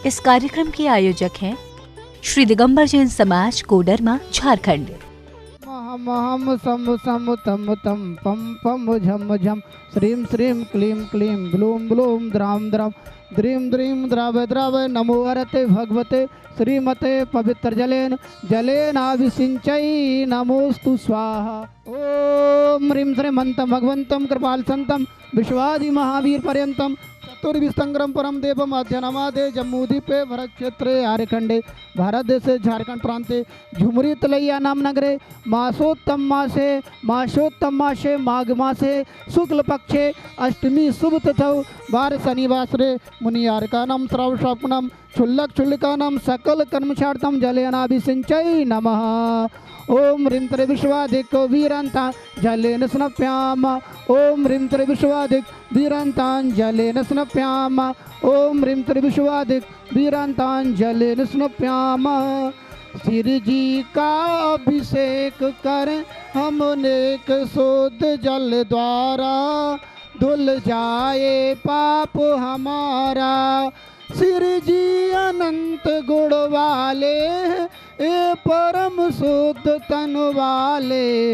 इस कार्यक्रम के आयोजक हैं श्री दिगंबर जैन समाज, कोडरमा, झारखंड। महम सम सम तम तम पम पम झम झम श्रीम श्रीम क्लीम क्लीम ब्लूम ब्लूम द्राम द्राम द्रीम द्रीम द्राव द्राव नमो अरते भगवते श्रीमते पवित्र जलेन जलेनाभिषिंचै नमोस्तु स्वाहा। ओम ह्रीं श्रीं मंतम भगवंतम कृपाल संतम विश्वादि महावीर पर्यंतम चतुर्विस्तंग्रम परम देवम अध्ययनमादे जम्मूद्वीपे भरत क्षेत्रे आर्यखंडे भारत देशे झारखंड प्रांते झुमरी तलैया नाम नगरे मासोत्तम मासे माघ मासे शुक्ल पक्षे अष्टमी शुभ तिथौ वार शनिवासरे मुनियार्कानां श्रावशापनम क्षुल्लक क्षुल्लिकानां सकल कर्मचार्थम जलेनाभिषिंचै नमः। ओम ह्रीं त्रि विश्वाधिक वीरंता जलेन स्नप्याम। ओम ह्रीं त्रि विश्वाधिक वीरंतां जलेन स्नप्याम। ओम ह्रीं त्रि विश्वाधिक वीरंतां जलेन स्नप्याम। श्री जी का अभिषेक करें हम नेक शुद्ध जल द्वारा धुल जाए पाप हमारा। श्री जी अनंत गुण वाले ए परम शुद्ध तन वाले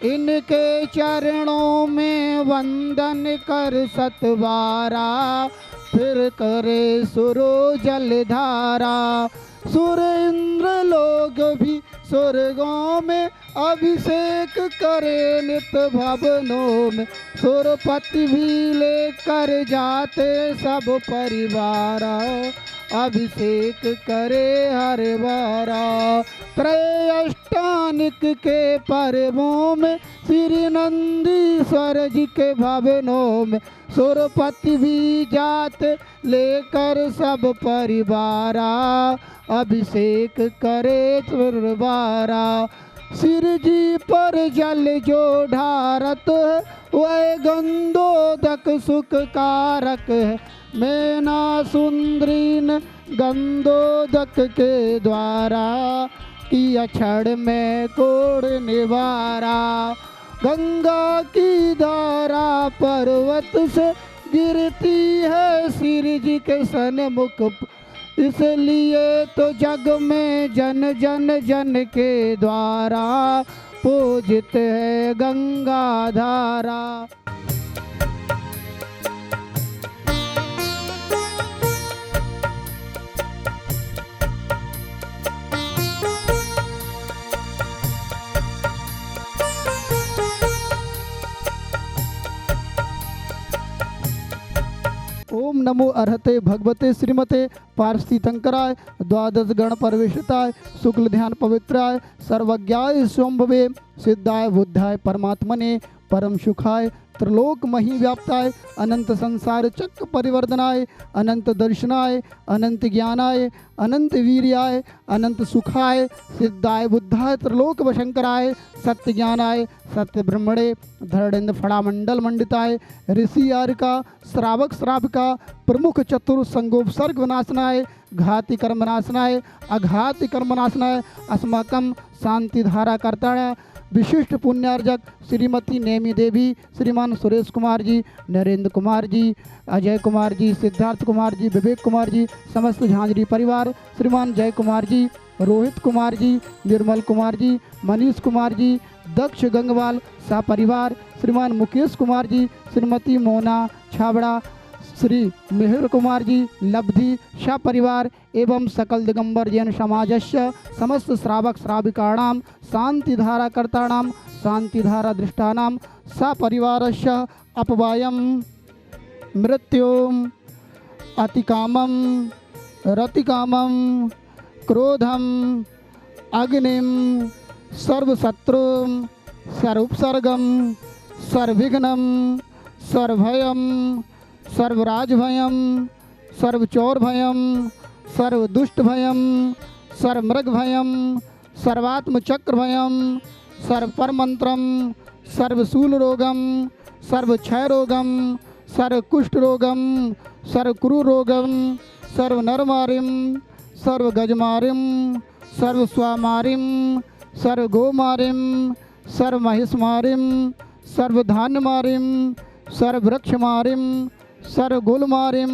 इनके चरणों में वंदन कर सतवारा फिर करे सुरो जलधारा। सुर इंद्र लोग भी स्वर्गों में अभिषेक करे नित भवनों में सुरपति भी लेकर जाते सब परिवार अभिषेक करे हर बारा। त्रयाष्टानिक के पर्वों में श्री नंदीश्वर जी के भवनों में सुरपति भी जाते लेकर सब परिवारा अभिषेक करे सुरबारा। श्री जी पर जल जो ढारत है वह गंधोदक सुख कारक है। मैना सुंदरीन गंधोदक के द्वारा किया क्षण में कोड़ निवारा। गंगा की धारा पर्वत से गिरती है श्री जी के सन्मुख इसलिए तो जग में जन जन जन के द्वारा पूजित है गंगा धारा। ओम नमो अर्हते भगवते श्रीमते पार्षतीतंकराय द्वादश गण परवेशिताय शुक्ल ध्यान पवित्राय सर्वज्ञाय स्वंभवे सिद्धाय बुद्धाय परमात्मने परम सुखाय त्रिलोक मही व्याप्ताय अनंत संसार चक्र परिवर्तनाय अनंत दर्शनाय अनंत ज्ञानाय अनंत वीर्याय अनंत सुखाय सिद्धाय बुद्धाय त्रिलोक वशंकराय सत्य ज्ञानाय सत्य ब्रह्मणे धरणेन्द्र फड़ामंडल मंडिताय ऋषि आर्का श्रावक श्राविका प्रमुख चतुर संगोपसर्ग विनाशनाय घाति कर्मनाशनाय अघाति कर्मनाशनाय अस्माकं शांति धारा कर्ताय विशिष्ट पुण्यार्जक श्रीमती नेमी देवी, श्रीमान सुरेश कुमार जी, नरेंद्र कुमार जी, अजय कुमार जी, सिद्धार्थ कुमार जी, विवेक कुमार जी, समस्त झांझरी परिवार, श्रीमान जय कुमार जी, रोहित कुमार जी, निर्मल कुमार जी, मनीष कुमार जी, दक्ष गंगवाल सा परिवार, श्रीमान मुकेश कुमार जी, श्रीमती मोना छाबड़ा, श्री मिहिर कुमार जी, लब्धि शाह परिवार एवं सकल दिगंबर जैन समाजस्य समस्त श्रावक श्राविकाणां शांतिधारा कर्ताणां शांतिधारा दृष्टानां सा परिवारस्य अपवायं मृत्युम अतिकामं रतिकामं क्रोधम अग्निम सर्वशत्रुं सर्वोपसर्गम सर्वविघ्नं सर्वभयं सर्वराजभयं सर्वचौरभयं सर्वदुष्टभयं सर्वमृगभयं सर्वात्मचक्रभयं सर्वपरमंत्रं सर्वशूलरोगं सर्वक्षयरोगं सर्वकुष्ठरोगं सर्वकुरुरोगं सर्वनरमारिं सर्वगजमारिं सर्वस्वामारिं सर्वगोमारिं सर्वमहिषमारिं सर्वधान्यमारिं सर्ववृक्षमारिं सर्वगुलमारिं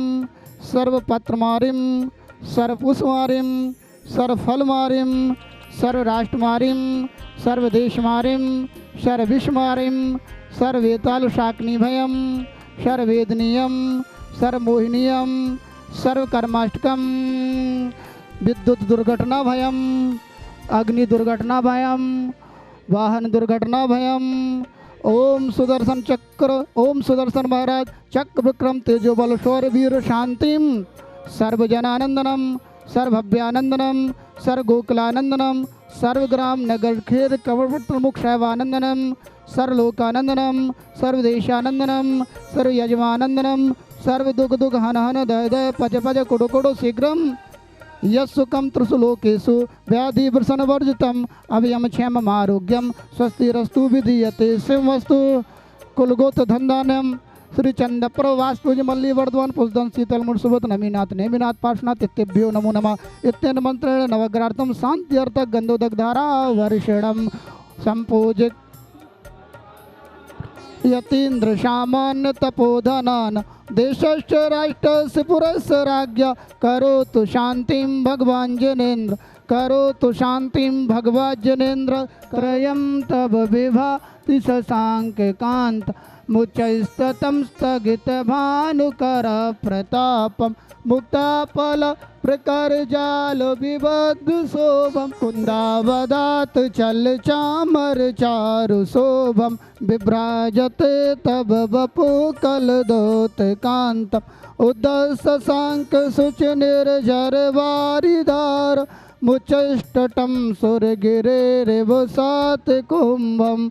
सर्वपत्रमारिं सर्वपुष्पमारीं सर्वफलमारीं सर्वराष्ट्रमारीं सर्वदेशमारीं सर्वविश्वमारीं सर्ववेतालशाग्निभयं सर्ववेदनीयं सर्वमोहिनीयं सर्वकर्माष्टकं विद्युत दुर्घटना भयम अग्नि दुर्घटना भयम वाहन दुर्घटना भयम। ओम सुदर्शन चक्र ओम सुदर्शन महाराज चक्र विक्रम तेजो बल शौर्य वीर शांतिम सर्वजनानंदनम सर्वभव्यानंदनम सर्वगोकुलानंदनम सर्वग्राम नगर खेर कवट मुख शैवानंदनम सर्वलोकानंदनम सर्वदेशानंदनम सर्वयजमानंदनम सर्वदुख दुख हन हन दय दय पच पच कुडो कुडो शीघ्रम यस्सुकम त्रिसुलोकेषु व्याधि वृषण वर्जितम अभयम क्षेम आरोग्यम स्वस्तिरस्तु विधीयते शिवमस्तु कुलगोत्र धनधान्यम श्री चंद प्रवास्तुज मल्ली वर्धवन पुष्दन शीतल मुर्सुबत नमीनाथ नेमिनाथ पार्श्वनाथ इत्यभ्यो नमो नमः इत्यन मंत्रेण नवग्रार्थम शांत्यर्थ गंधोदक धारा वर्षणम संपूजित यतीन्द्र सामान्य तपोधनान देशश्च राष्ट्रस्य पुरस्य राज्ञ करोतु शांतिं भगवान् जनेन्द्र करोतु शांतिं भगवान् जनेन्द्र त्रयं तव विभाति शशांक कांत मुच्चैस्ततं स्थगित भानुकर प्रतापम मुक्ताफल प्रकर जाल विबद्ध शोभम कुंदावदात चल चामर चारु शोभम विभ्राजते तब बपु कलदोत कांतम उदस शशांक सुच निर्जर वारिदार मुचष्टटम सुर गिरे रेवसात कुंभम।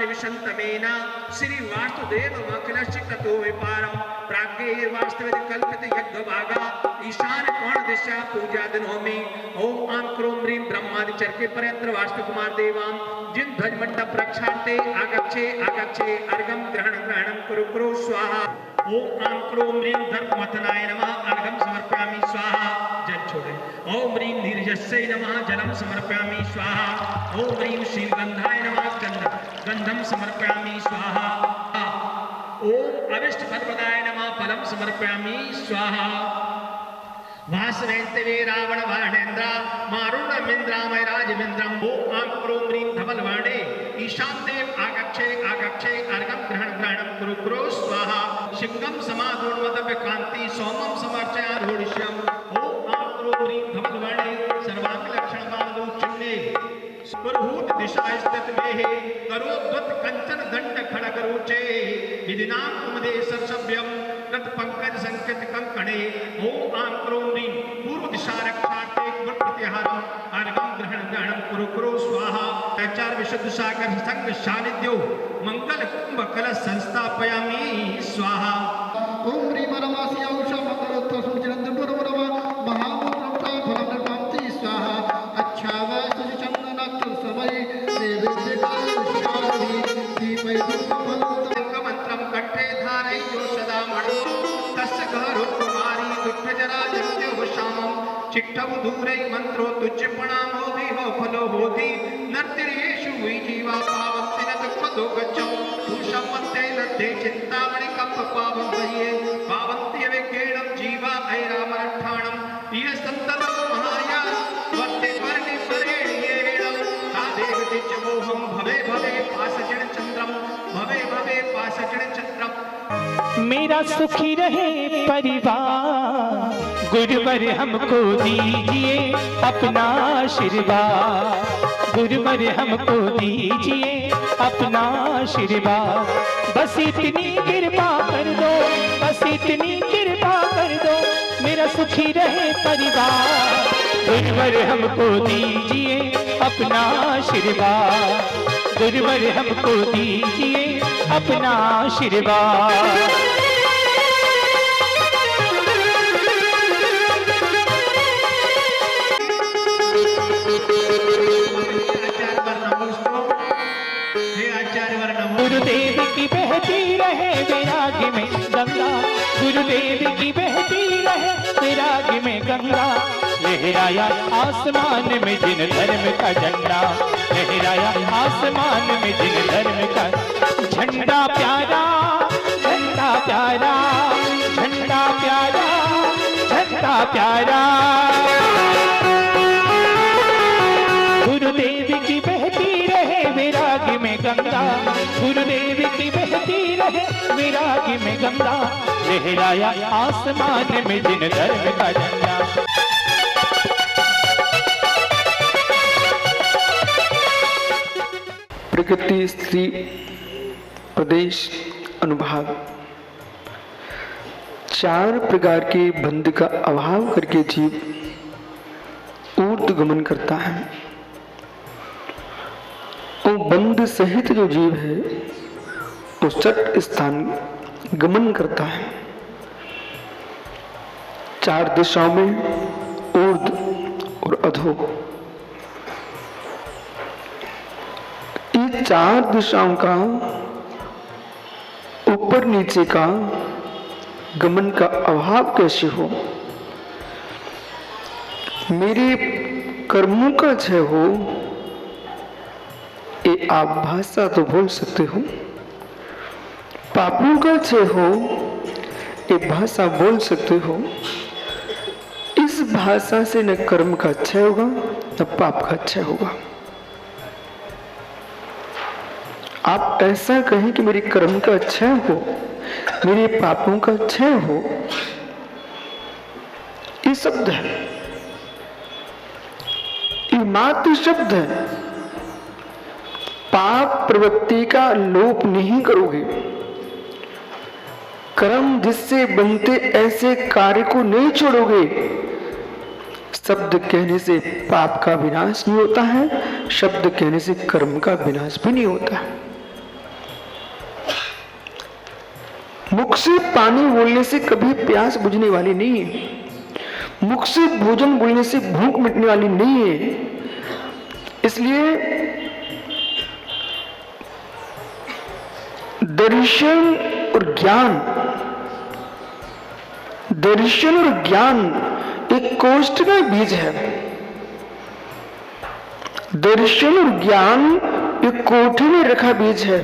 विशंतमेन श्री वास्तुदेव मखिलश्चित्तो विपारम प्राज्ञे वास्तविक कल्पित यज्ञ भागा ईशान कोण दिशा पूजा दिनोमि ओम आम क्रोम ह्रीम ब्रह्मादि चरके पर्यंत्र वास्तु कुमार देवाम जिन ध्वज मंडप रक्षार्थे आगच्छे आगच्छे अर्घम ग्रहणम कुरु कुरु स्वाहा ओम आम क्रोम ह्रीम धर्ममथनाय नमः अर्घम समर्पयामि स्वाहा जल छोड़े ओम ह्रीम नीरजस्यै नमः जलम समर्पयामि स्वाहा ओम ह्रीम शीलगंधाय नमः गंधम समर्पयामि स्वाहा ओम अविष्ट फलप्रदाय नमः फलम समर्पयामि स्वाहा वासवेंतवे रावण वाणेन्द्र मारुणमिन्द्रामय राजमिन्द्रम ओम आम क्रोम ह्रीम धवलवाणे ईशान देव आगच्छे आगच्छे अर्घम ग्रहणम कुरु कुरु स्वाहा शिंगम समाधोन्मदव्य कांति सोमम समर्चयारूढिष्यम ओम आम क्रोम ह्रीम धवलवाणे सर्वांग लक्षण बांधु चिन्ने पुरहूत दिशा स्थित में करोद्वत कंचन दंड खड़ग रुचे विधिनाम कुमदे सरसभ्यम रत पंकज संकेत कंकणे ओम आम क्रोम ह्रीम पूर्व दिशा रक्षार्थे गुण प्रतिहारम अर्घम ग्रहणम कुरु कुरु स्वाहा आचार विशुद्ध सागर संग सानिध्यो मंगल कुंभ कलश संस्थापयामि स्वाहा ओम ह्रीम नमः औषध मंगलोत्तम सुचिरंद्र पुरवरव महामूर्ता फलम प्राप्ति स्वाहा अच्छा व सुचंदन समय देवदेवालि दीपै फलम मंत्रम कंठे धारय्यो सदा मणि तस्य घरो कुमारी दुष्ट जरा जन्यो शामम चिट्ठव दूरै मंत्रो तुच्छ प्रणामो विहो फलो होति नर्तिरेषु जीवा पावन्ति न दुःखदो गच्छौ भूषमन्ते लद्धे चिन्तामणि कम्प पावं वये पावन्ति विकेणं जीवा ऐरामरठाणं ये संततं महाया वर्ते मेरा सुखी रहे परिवार। गुरुवर हमको दीजिए अपना आशीर्वाद, गुरुवर हमको दीजिए अपना आशीर्वाद। बस इतनी कृपा कर दो, बस इतनी कृपा कर दो, मेरा सुखी रहे परिवार। गुरुवर हमको दीजिए अपना आशीर्वाद, गुरुवर हमको दीजिए अपना आशीर्वाद। गुरुदेव की बहती रहे वैराग में गंगा, गुरुदेव की बहती रहे वैराग में गंगा। लहराया आसमान में जिन धर्म का झंडा, लहराया आसमान में जिन धर्म का झंडा प्यारा, झंडा प्यारा, झंडा प्यारा, झंडा प्यारा। गुरुदेव की बहती रहे वैराग में गंगा, गुरुदेव की बहती रहे वैराग में गंगा। लहराया आसमान में जिन धर्म का झंडा। प्रकृति स्त्री प्रदेश अनुभाग 4 प्रकार के बंध का अभाव करके जीव ऊर्ध्वगमन करता है। वो बंध सहित जो जीव है वो सट स्थान गमन करता है। 4 दिशाओं में ऊर्ध्व और अधो, ये 4 दिशाओं का ऊपर नीचे का गमन का अभाव कैसे हो। मेरे कर्मों का क्षय हो, ये आप भाषा तो बोल सकते हो। पापों का क्षय हो, ये भाषा बोल सकते हो। इस भाषा से न कर्म का क्षय होगा न पाप का क्षय होगा। आप ऐसा कहें कि मेरे कर्म का क्षय हो, मेरे पापों का क्षय हो, ये शब्द है, ये मात्र शब्द है। पाप प्रवृत्ति का लोप नहीं करोगे। कर्म जिससे बनते ऐसे कार्य को नहीं छोड़ोगे। शब्द कहने से पाप का विनाश नहीं होता है, शब्द कहने से कर्म का विनाश भी नहीं होता है। मुख से पानी बोलने से कभी प्यास बुझने वाली नहीं है। मुख से भोजन बोलने से भूख मिटने वाली नहीं है। इसलिए दर्शन और ज्ञान, दर्शन और ज्ञान एक कोष्ठ का बीज है। दर्शन और ज्ञान एक कोठी में रखा बीज है।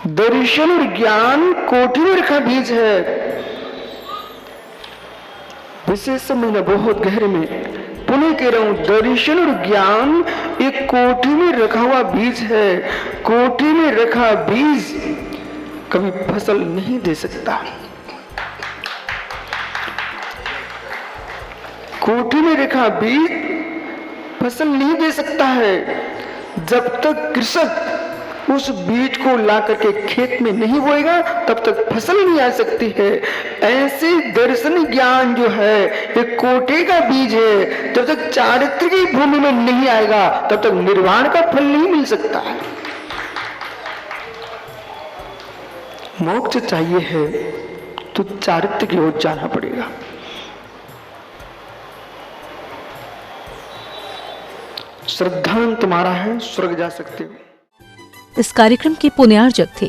दर्शन और ज्ञान कोठी में रखा बीज है। विशेष समझना बहुत गहरे में। पुनः कह रहा हूं, दर्शन और ज्ञान एक कोठी में रखा हुआ बीज है। कोठी में रखा बीज कभी फसल नहीं दे सकता। कोठी में रखा बीज फसल नहीं दे सकता है। जब तक कृषक उस बीज को ला करके खेत में नहीं बोएगा तब तक फसल नहीं आ सकती है। ऐसे दर्शन ज्ञान जो है एक कोटे का बीज है। जब तक चारित्र की भूमि में नहीं आएगा तब तक निर्वाण का फल नहीं मिल सकता है। मोक्ष चाहिए है तो चारित्र की ओर जाना पड़ेगा। श्रद्धा तुम्हारा है, स्वर्ग जा सकते हो। इस कार्यक्रम के पुण्यार्जक थे